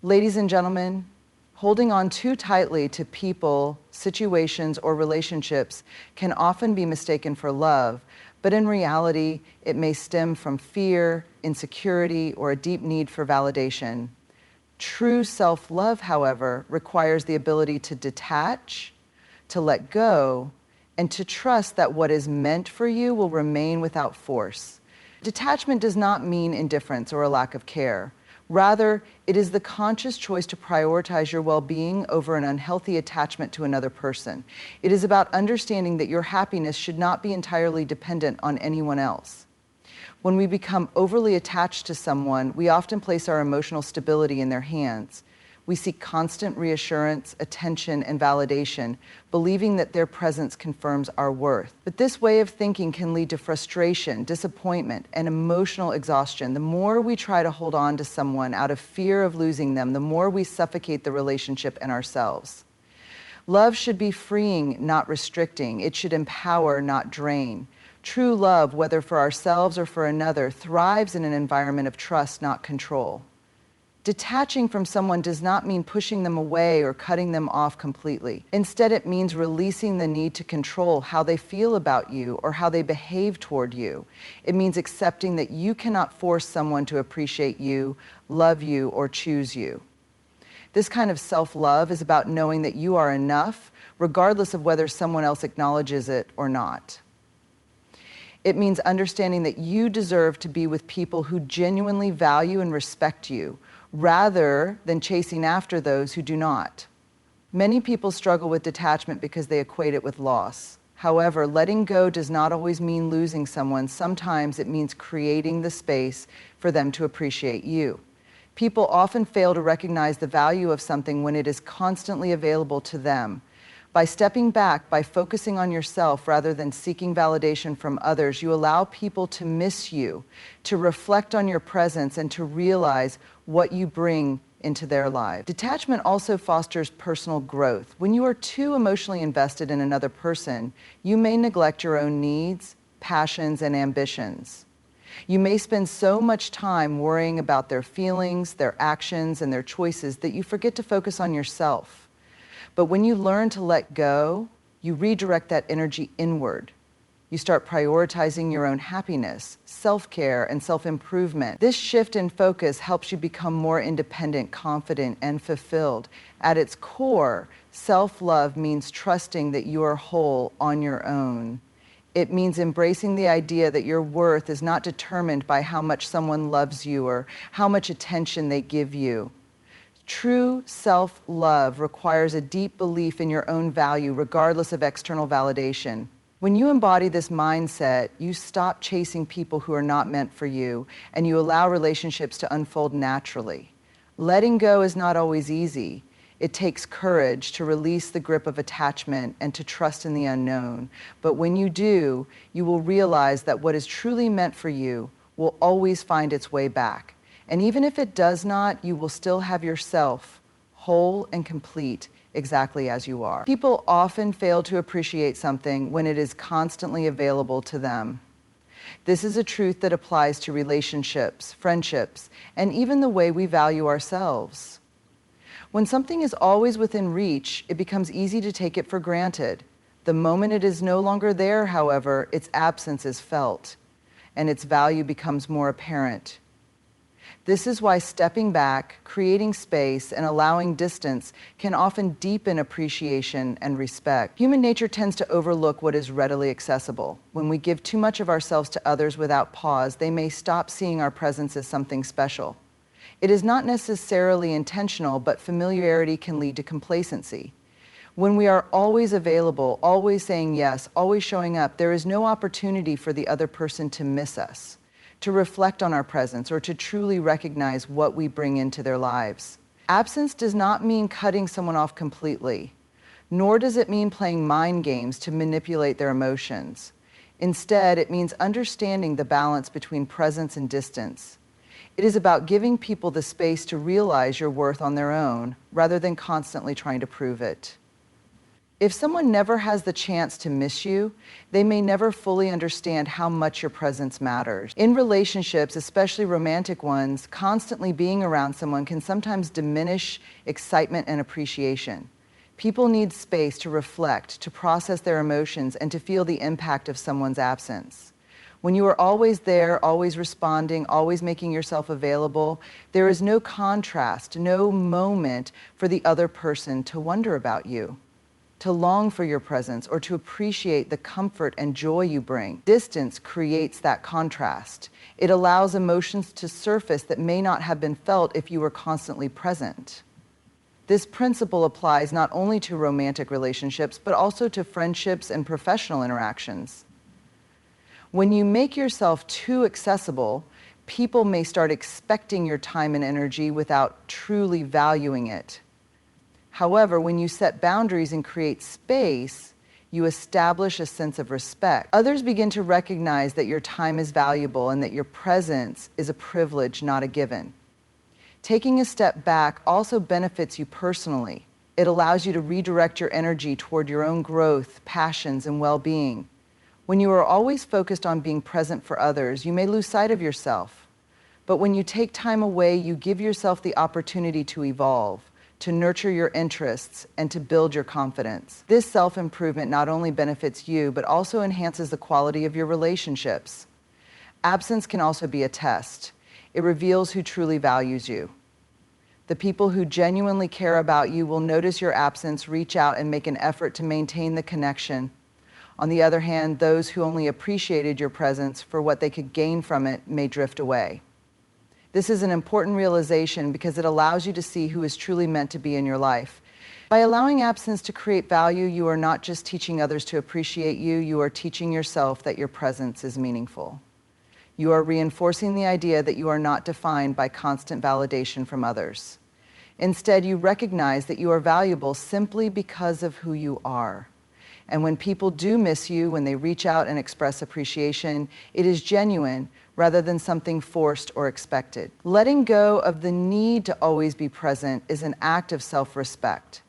Ladies and gentlemen, holding on too tightly to people, situations, or relationships can often be mistaken for love, but in reality, it may stem from fear, insecurity, or a deep need for validation. True self-love, however, requires the ability to detach, to let go, and to trust that what is meant for you will remain without force. Detachment does not mean indifference or a lack of care. Rather, it is the conscious choice to prioritize your well-being over an unhealthy attachment to another person. It is about understanding that your happiness should not be entirely dependent on anyone else. When we become overly attached to someone, we often place our emotional stability in their hands. We seek constant reassurance, attention, and validation, believing that their presence confirms our worth. But this way of thinking can lead to frustration, disappointment, and emotional exhaustion. The more we try to hold on to someone out of fear of losing them, the more we suffocate the relationship and ourselves. Love should be freeing, not restricting. It should empower, not drain. True love, whether for ourselves or for another, thrives in an environment of trust, not control. Detaching from someone does not mean pushing them away or cutting them off completely. Instead, it means releasing the need to control how they feel about you or how they behave toward you. It means accepting that you cannot force someone to appreciate you, love you, or choose you. This kind of self-love is about knowing that you are enough, regardless of whether someone else acknowledges it or not. It means understanding that you deserve to be with people who genuinely value and respect you, rather than chasing after those who do not. Many people struggle with detachment because they equate it with loss. However, letting go does not always mean losing someone. Sometimes it means creating the space for them to appreciate you. People often fail to recognize the value of something when it is constantly available to them. By stepping back, by focusing on yourself rather than seeking validation from others, you allow people to miss you, to reflect on your presence, and to realize what you bring into their lives. Detachment also fosters personal growth. When you are too emotionally invested in another person, you may neglect your own needs, passions, and ambitions. You may spend so much time worrying about their feelings, their actions, and their choices that you forget to focus on yourself. But when you learn to let go, you redirect that energy inward. You start prioritizing your own happiness, self-care, and self-improvement. This shift in focus helps you become more independent, confident, and fulfilled. At its core, self-love means trusting that you are whole on your own. It means embracing the idea that your worth is not determined by how much someone loves you or how much attention they give you. True self-love requires a deep belief in your own value, regardless of external validation. When you embody this mindset, you stop chasing people who are not meant for you, and you allow relationships to unfold naturally. Letting go is not always easy. It takes courage to release the grip of attachment and to trust in the unknown. But when you do, you will realize that what is truly meant for you will always find its way back. And even if it does not, you will still have yourself whole and complete exactly as you are. People often fail to appreciate something when it is constantly available to them. This is a truth that applies to relationships, friendships, and even the way we value ourselves. When something is always within reach, it becomes easy to take it for granted. The moment it is no longer there, however, its absence is felt, and its value becomes more apparent. This is why stepping back, creating space, and allowing distance can often deepen appreciation and respect. Human nature tends to overlook what is readily accessible. When we give too much of ourselves to others without pause, they may stop seeing our presence as something special. It is not necessarily intentional, but familiarity can lead to complacency. When we are always available, always saying yes, always showing up, there is no opportunity for the other person to miss us, to reflect on our presence, or to truly recognize what we bring into their lives. Absence does not mean cutting someone off completely, nor does it mean playing mind games to manipulate their emotions. Instead, it means understanding the balance between presence and distance. It is about giving people the space to realize your worth on their own, rather than constantly trying to prove it. If someone never has the chance to miss you, they may never fully understand how much your presence matters. In relationships, especially romantic ones, constantly being around someone can sometimes diminish excitement and appreciation. People need space to reflect, to process their emotions, and to feel the impact of someone's absence. When you are always there, always responding, always making yourself available, there is no contrast, no moment for the other person to wonder about you, to long for your presence, or to appreciate the comfort and joy you bring. Distance creates that contrast. It allows emotions to surface that may not have been felt if you were constantly present. This principle applies not only to romantic relationships, but also to friendships and professional interactions. When you make yourself too accessible, people may start expecting your time and energy without truly valuing it. However, when you set boundaries and create space, you establish a sense of respect. Others begin to recognize that your time is valuable and that your presence is a privilege, not a given. Taking a step back also benefits you personally. It allows you to redirect your energy toward your own growth, passions, and well-being. When you are always focused on being present for others, you may lose sight of yourself. But when you take time away, you give yourself the opportunity to evolve, to nurture your interests, and to build your confidence. This self-improvement not only benefits you, but also enhances the quality of your relationships. Absence can also be a test. It reveals who truly values you. The people who genuinely care about you will notice your absence, reach out, and make an effort to maintain the connection. On the other hand, those who only appreciated your presence for what they could gain from it may drift away. This is an important realization because it allows you to see who is truly meant to be in your life. By allowing absence to create value, you are not just teaching others to appreciate you, you are teaching yourself that your presence is meaningful. You are reinforcing the idea that you are not defined by constant validation from others. Instead, you recognize that you are valuable simply because of who you are. And when people do miss you, when they reach out and express appreciation, it is genuine rather than something forced or expected. Letting go of the need to always be present is an act of self-respect.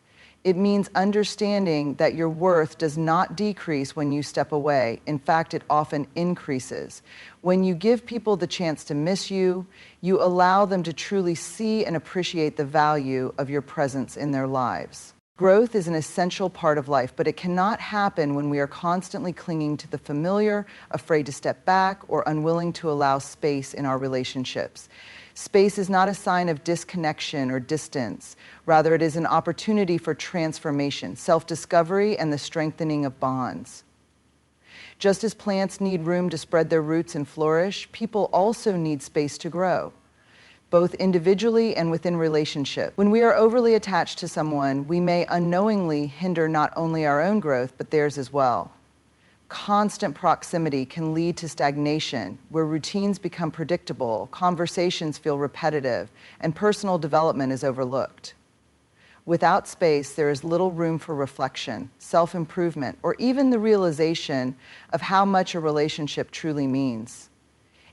It means understanding that your worth does not decrease when you step away. In fact, it often increases. When you give people the chance to miss you, you allow them to truly see and appreciate the value of your presence in their lives. Growth is an essential part of life, but it cannot happen when we are constantly clinging to the familiar, afraid to step back, or unwilling to allow space in our relationships. Space is not a sign of disconnection or distance. Rather, it is an opportunity for transformation, self-discovery, and the strengthening of bonds. Just as plants need room to spread their roots and flourish, people also need space to grow, both individually and within relationship. When we are overly attached to someone, we may unknowingly hinder not only our own growth, but theirs as well. Constant proximity can lead to stagnation, where routines become predictable, conversations feel repetitive, and personal development is overlooked. Without space, there is little room for reflection, self-improvement, or even the realization of how much a relationship truly means.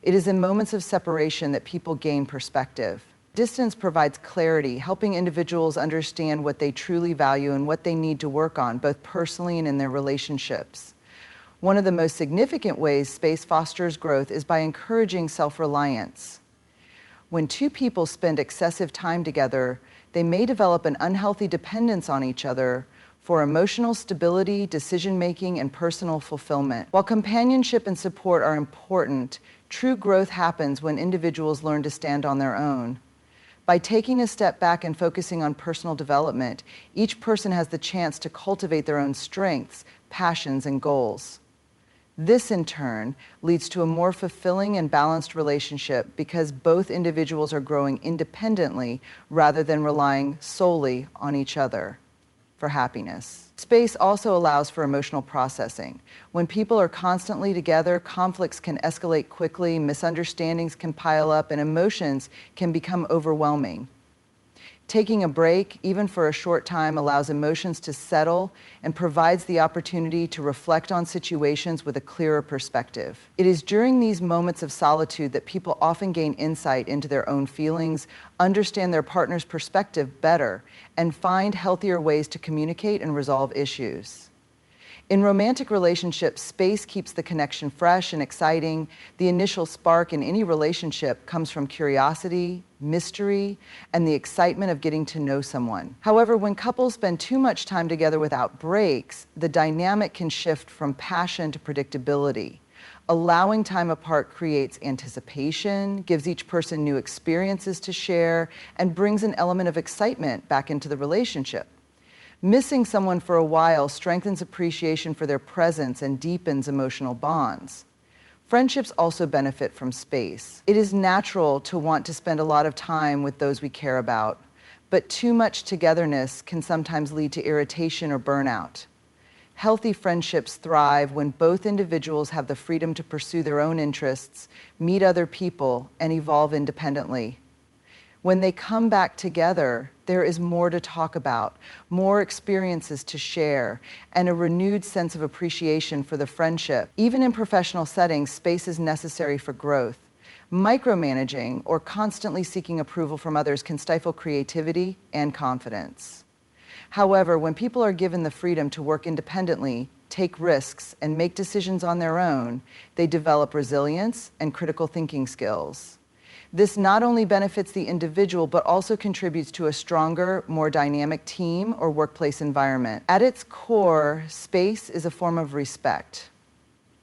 It is in moments of separation that people gain perspective. Distance provides clarity, helping individuals understand what they truly value and what they need to work on, both personally and in their relationships. One of the most significant ways space fosters growth is by encouraging self-reliance. When two people spend excessive time together, they may develop an unhealthy dependence on each other for emotional stability, decision-making, and personal fulfillment. While companionship and support are important, true growth happens when individuals learn to stand on their own. By taking a step back and focusing on personal development, each person has the chance to cultivate their own strengths, passions, and goals. This, in turn, leads to a more fulfilling and balanced relationship because both individuals are growing independently rather than relying solely on each other for happiness. Space also allows for emotional processing. When people are constantly together, conflicts can escalate quickly, misunderstandings can pile up, and emotions can become overwhelming. Taking a break, even for a short time, allows emotions to settle and provides the opportunity to reflect on situations with a clearer perspective. It is during these moments of solitude that people often gain insight into their own feelings, understand their partner's perspective better, and find healthier ways to communicate and resolve issues. In romantic relationships, space keeps the connection fresh and exciting. The initial spark in any relationship comes from curiosity, mystery, and the excitement of getting to know someone. However, when couples spend too much time together without breaks, the dynamic can shift from passion to predictability. Allowing time apart creates anticipation, gives each person new experiences to share, and brings an element of excitement back into the relationship. Missing someone for a while strengthens appreciation for their presence and deepens emotional bonds. Friendships also benefit from space. It is natural to want to spend a lot of time with those we care about, but too much togetherness can sometimes lead to irritation or burnout. Healthy friendships thrive when both individuals have the freedom to pursue their own interests, meet other people, and evolve independently. When they come back together, there is more to talk about, more experiences to share, and a renewed sense of appreciation for the friendship. Even in professional settings, space is necessary for growth. Micromanaging or constantly seeking approval from others can stifle creativity and confidence. However, when people are given the freedom to work independently, take risks, and make decisions on their own, they develop resilience and critical thinking skills. This not only benefits the individual, but also contributes to a stronger, more dynamic team or workplace environment. At its core, space is a form of respect.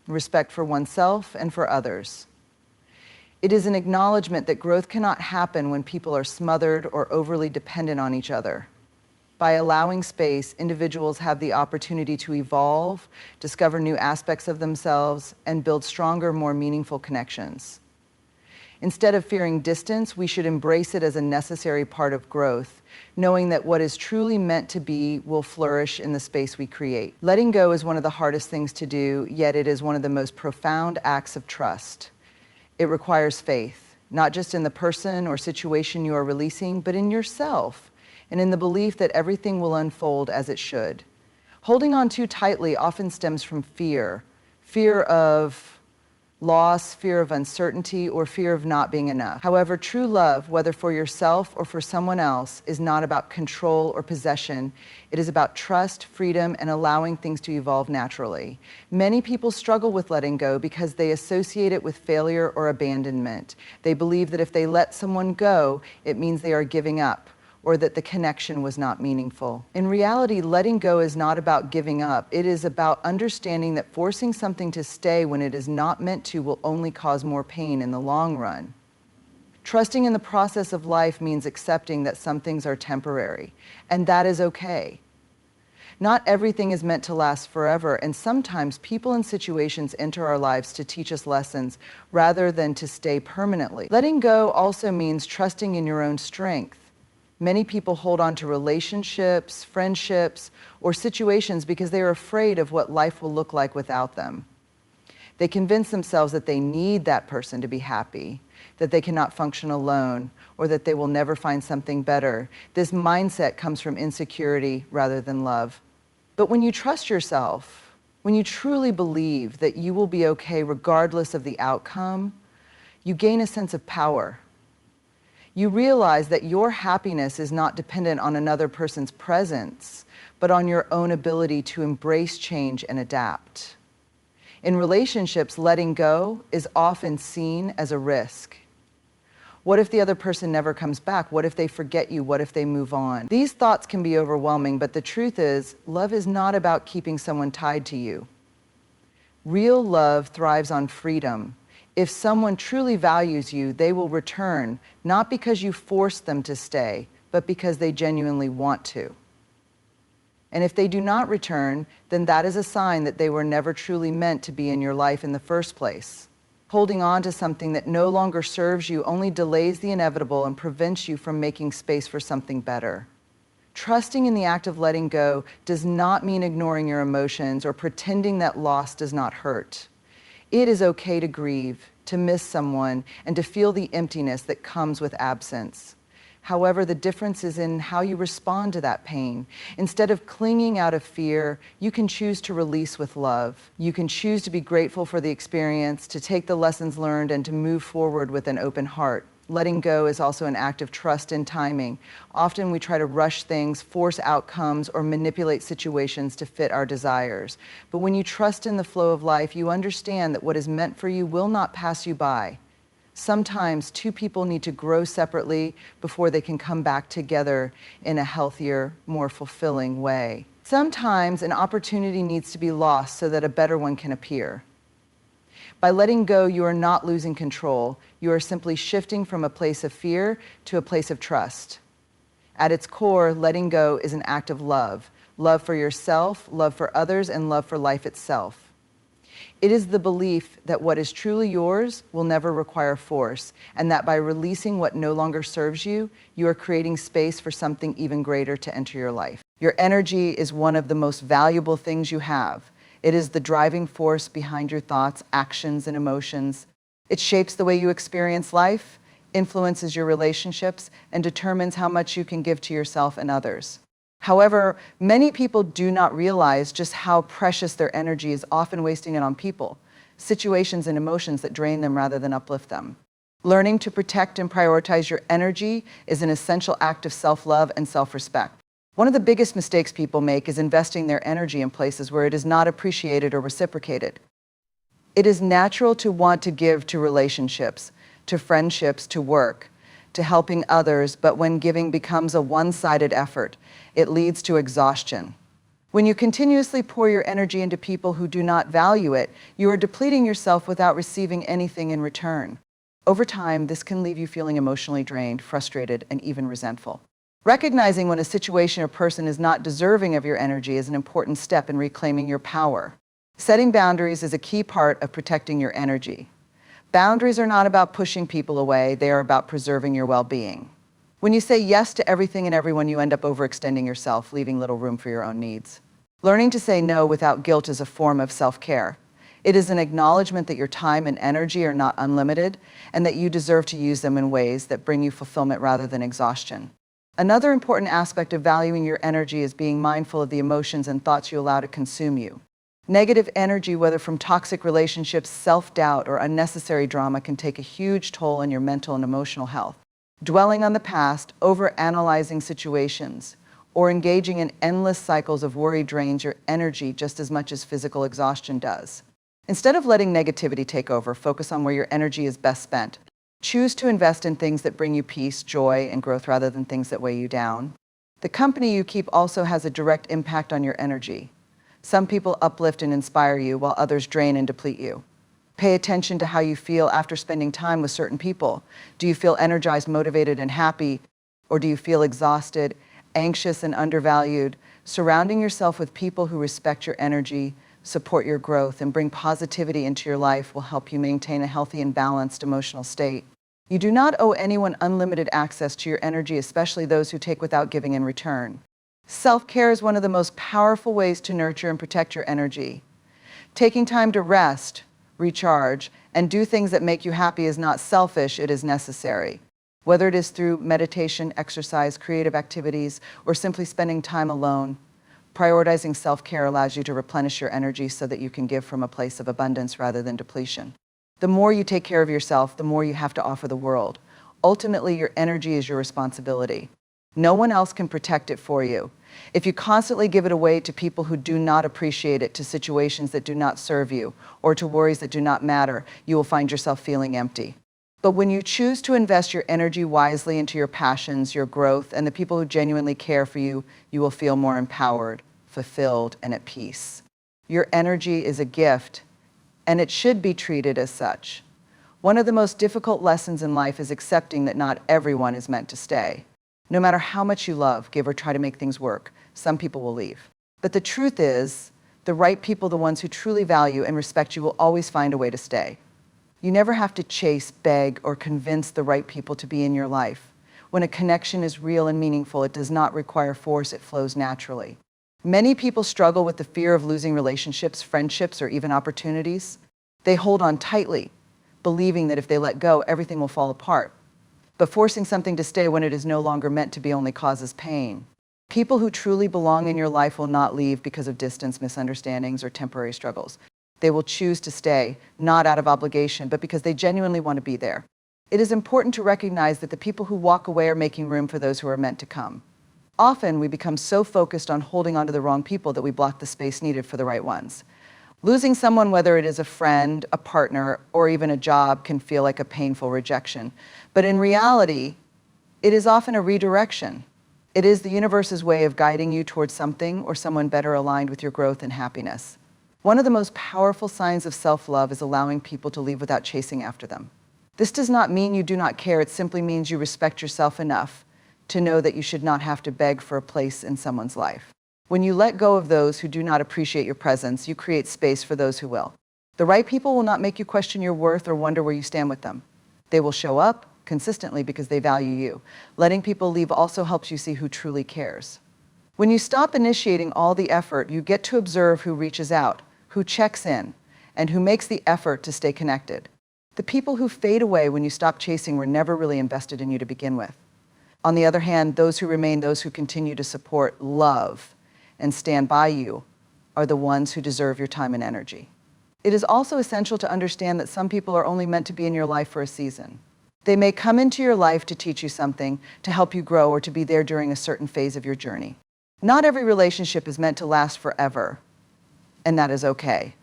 Respect for oneself and for others. It is an acknowledgement that growth cannot happen when people are smothered or overly dependent on each other. By allowing space, individuals have the opportunity to evolve, discover new aspects of themselves, and build stronger, more meaningful connections. Instead of fearing distance, we should embrace it as a necessary part of growth, knowing that what is truly meant to be will flourish in the space we create. Letting go is one of the hardest things to do, yet it is one of the most profound acts of trust. It requires faith, not just in the person or situation you are releasing, but in yourself, and in the belief that everything will unfold as it should. Holding on too tightly often stems from fear of loss, fear of uncertainty, or fear of not being enough. However, true love, whether for yourself or for someone else, is not about control or possession. It is about trust, freedom, and allowing things to evolve naturally. Many people struggle with letting go because they associate it with failure or abandonment. They believe that if they let someone go, it means they are giving up, or that the connection was not meaningful. In reality, letting go is not about giving up. It is about understanding that forcing something to stay when it is not meant to will only cause more pain in the long run. Trusting in the process of life means accepting that some things are temporary, and that is okay. Not everything is meant to last forever, and sometimes people and situations enter our lives to teach us lessons rather than to stay permanently. Letting go also means trusting in your own strength. Many people hold on to relationships, friendships, or situations because they are afraid of what life will look like without them. They convince themselves that they need that person to be happy, that they cannot function alone, or that they will never find something better. This mindset comes from insecurity rather than love. But when you trust yourself, when you truly believe that you will be okay regardless of the outcome, you gain a sense of power. You realize that your happiness is not dependent on another person's presence, but on your own ability to embrace change and adapt. In relationships, letting go is often seen as a risk. What if the other person never comes back? What if they forget you? What if they move on? These thoughts can be overwhelming, but the truth is, love is not about keeping someone tied to you. Real love thrives on freedom. If someone truly values you, they will return, not because you forced them to stay, but because they genuinely want to. And if they do not return, then that is a sign that they were never truly meant to be in your life in the first place. Holding on to something that no longer serves you only delays the inevitable and prevents you from making space for something better. Trusting in the act of letting go does not mean ignoring your emotions or pretending that loss does not hurt. It is okay to grieve, to miss someone, and to feel the emptiness that comes with absence. However, the difference is in how you respond to that pain. Instead of clinging out of fear, you can choose to release with love. You can choose to be grateful for the experience, to take the lessons learned, and to move forward with an open heart. Letting go is also an act of trust and timing. Often we try to rush things, force outcomes, or manipulate situations to fit our desires. But when you trust in the flow of life, you understand that what is meant for you will not pass you by. Sometimes two people need to grow separately before they can come back together in a healthier, more fulfilling way. Sometimes an opportunity needs to be lost so that a better one can appear. By letting go, you are not losing control. You are simply shifting from a place of fear to a place of trust. At its core, letting go is an act of love. Love for yourself, love for others, and love for life itself. It is the belief that what is truly yours will never require force, and that by releasing what no longer serves you, you are creating space for something even greater to enter your life. Your energy is one of the most valuable things you have. It is the driving force behind your thoughts, actions, and emotions. It shapes the way you experience life, influences your relationships, and determines how much you can give to yourself and others. However, many people do not realize just how precious their energy is, often wasting it on people, situations, and emotions that drain them rather than uplift them. Learning to protect and prioritize your energy is an essential act of self-love and self-respect. One of the biggest mistakes people make is investing their energy in places where it is not appreciated or reciprocated. It is natural to want to give to relationships, to friendships, to work, to helping others, but when giving becomes a one-sided effort, it leads to exhaustion. When you continuously pour your energy into people who do not value it, you are depleting yourself without receiving anything in return. Over time, this can leave you feeling emotionally drained, frustrated, and even resentful. Recognizing when a situation or person is not deserving of your energy is an important step in reclaiming your power. Setting boundaries is a key part of protecting your energy. Boundaries are not about pushing people away, they are about preserving your well-being. When you say yes to everything and everyone, you end up overextending yourself, leaving little room for your own needs. Learning to say no without guilt is a form of self-care. It is an acknowledgement that your time and energy are not unlimited, and that you deserve to use them in ways that bring you fulfillment rather than exhaustion. Another important aspect of valuing your energy is being mindful of the emotions and thoughts you allow to consume you. Negative energy, whether from toxic relationships, self-doubt, or unnecessary drama, can take a huge toll on your mental and emotional health. Dwelling on the past, overanalyzing situations, or engaging in endless cycles of worry drains your energy just as much as physical exhaustion does. Instead of letting negativity take over, focus on where your energy is best spent. Choose to invest in things that bring you peace, joy, and growth rather than things that weigh you down. The company you keep also has a direct impact on your energy. Some people uplift and inspire you, while others drain and deplete you. Pay attention to how you feel after spending time with certain people. Do you feel energized, motivated, and happy? Or do you feel exhausted, anxious, and undervalued? Surrounding yourself with people who respect your energy, support your growth, and bring positivity into your life will help you maintain a healthy and balanced emotional state. You do not owe anyone unlimited access to your energy, especially those who take without giving in return. Self-care is one of the most powerful ways to nurture and protect your energy. Taking time to rest, recharge, and do things that make you happy is not selfish, it is necessary. Whether it is through meditation, exercise, creative activities, or simply spending time alone, prioritizing self-care allows you to replenish your energy so that you can give from a place of abundance rather than depletion. The more you take care of yourself, the more you have to offer the world. Ultimately, your energy is your responsibility. No one else can protect it for you. If you constantly give it away to people who do not appreciate it, to situations that do not serve you, or to worries that do not matter, you will find yourself feeling empty. But when you choose to invest your energy wisely into your passions, your growth, and the people who genuinely care for you, you will feel more empowered, fulfilled, and at peace. Your energy is a gift, and it should be treated as such. One of the most difficult lessons in life is accepting that not everyone is meant to stay. No matter how much you love, give, or try to make things work, some people will leave. But the truth is, the right people, the ones who truly value and respect you, will always find a way to stay. You never have to chase, beg, or convince the right people to be in your life. When a connection is real and meaningful, it does not require force, it flows naturally. Many people struggle with the fear of losing relationships, friendships, or even opportunities. They hold on tightly, believing that if they let go, everything will fall apart. But forcing something to stay when it is no longer meant to be only causes pain. People who truly belong in your life will not leave because of distance, misunderstandings, or temporary struggles. They will choose to stay, not out of obligation, but because they genuinely want to be there. It is important to recognize that the people who walk away are making room for those who are meant to come. Often, we become so focused on holding on to the wrong people that we block the space needed for the right ones. Losing someone, whether it is a friend, a partner, or even a job, can feel like a painful rejection. But in reality, it is often a redirection. It is the universe's way of guiding you towards something or someone better aligned with your growth and happiness. One of the most powerful signs of self-love is allowing people to leave without chasing after them. This does not mean you do not care. It simply means you respect yourself enough to know that you should not have to beg for a place in someone's life. When you let go of those who do not appreciate your presence, you create space for those who will. The right people will not make you question your worth or wonder where you stand with them. They will show up consistently because they value you. Letting people leave also helps you see who truly cares. When you stop initiating all the effort, you get to observe who reaches out, who checks in, and who makes the effort to stay connected. The people who fade away when you stop chasing were never really invested in you to begin with. On the other hand, those who remain, those who continue to support, love, and stand by you, are the ones who deserve your time and energy. It is also essential to understand that some people are only meant to be in your life for a season. They may come into your life to teach you something, to help you grow, or to be there during a certain phase of your journey. Not every relationship is meant to last forever, and that is okay.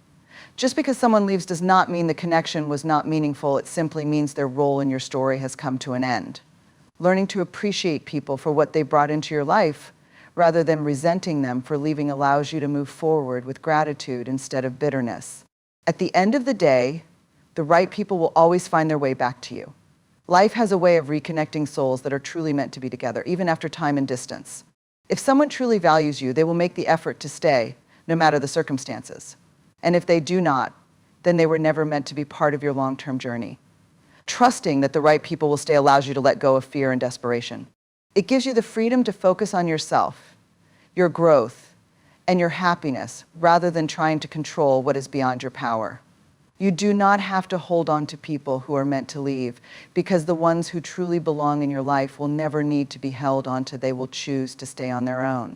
Just because someone leaves does not mean the connection was not meaningful. It simply means their role in your story has come to an end. Learning to appreciate people for what they brought into your life, rather than resenting them for leaving, allows you to move forward with gratitude instead of bitterness. At the end of the day, the right people will always find their way back to you. Life has a way of reconnecting souls that are truly meant to be together, even after time and distance. If someone truly values you, they will make the effort to stay, no matter the circumstances. And if they do not, then they were never meant to be part of your long-term journey. Trusting that the right people will stay allows you to let go of fear and desperation. It gives you the freedom to focus on yourself, your growth, and your happiness, rather than trying to control what is beyond your power. You do not have to hold on to people who are meant to leave, because the ones who truly belong in your life will never need to be held onto. They will choose to stay on their own.